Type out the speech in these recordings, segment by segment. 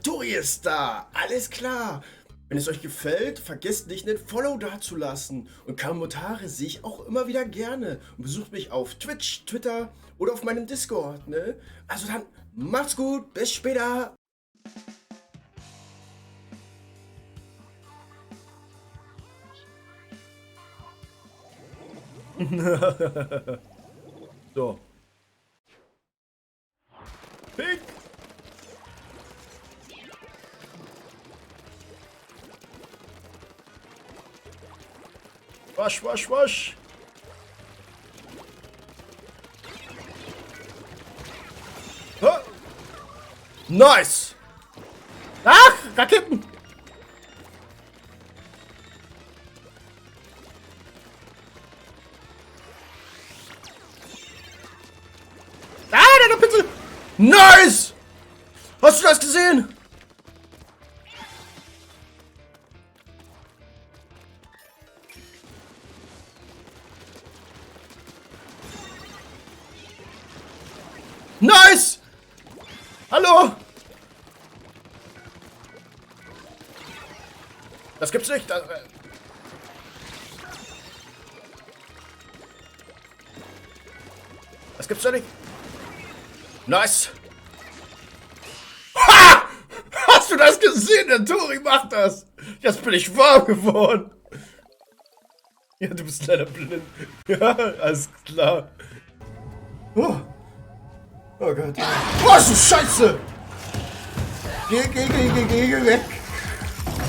Tori ist da. Alles klar. Wenn es euch gefällt, vergesst nicht, einen Follow dazulassen. Und Kommentare sehe ich auch immer wieder gerne. Und besucht mich auf Twitch, Twitter oder auf meinem Discord, ne? Also dann, macht's gut, bis später. So. Pink. Wasch, wasch, wasch. Ha. Nice. Ach, Raketen. Ah, der Pinsel. Nice. Hast du das gesehen? Nice! Hallo! Das gibt's nicht. Das gibt's doch nicht. Nice! Ha! Hast du das gesehen? Der Tori macht das! Jetzt bin ich warm geworden! Ja, du bist leider blind. Ja, alles klar. Oh. Oh Gott. Oh, so Scheiße! Geh weg!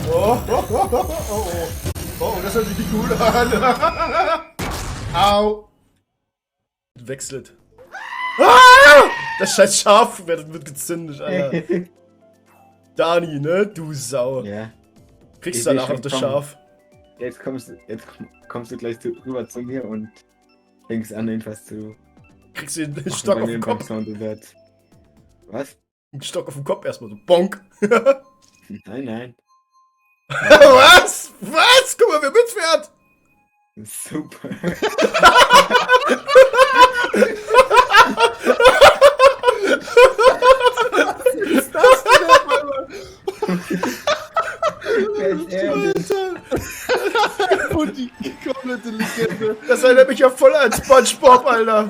Oh, oh, oh, oh, oh, oh. Oh, das hört sich nicht gut an. Au! Wechselt. Ah! Das scheiß Schaf wird gezündet, Alter. Dani, ne? Du Sau. Ja. Kriegst du danach noch das Schaf. Jetzt kommst du gleich rüber zu mir und fängst an, irgendwas zu... Kriegst du den Stock auf den Kopf. Was? Einen Stock auf den Kopf erstmal so. Bonk. Nein, nein. Was? Was? Guck mal, wer mitfährt. Super. Was ist das denn? Und die komplette Legende. Das erinnert mich ja voll an SpongeBob, Alter.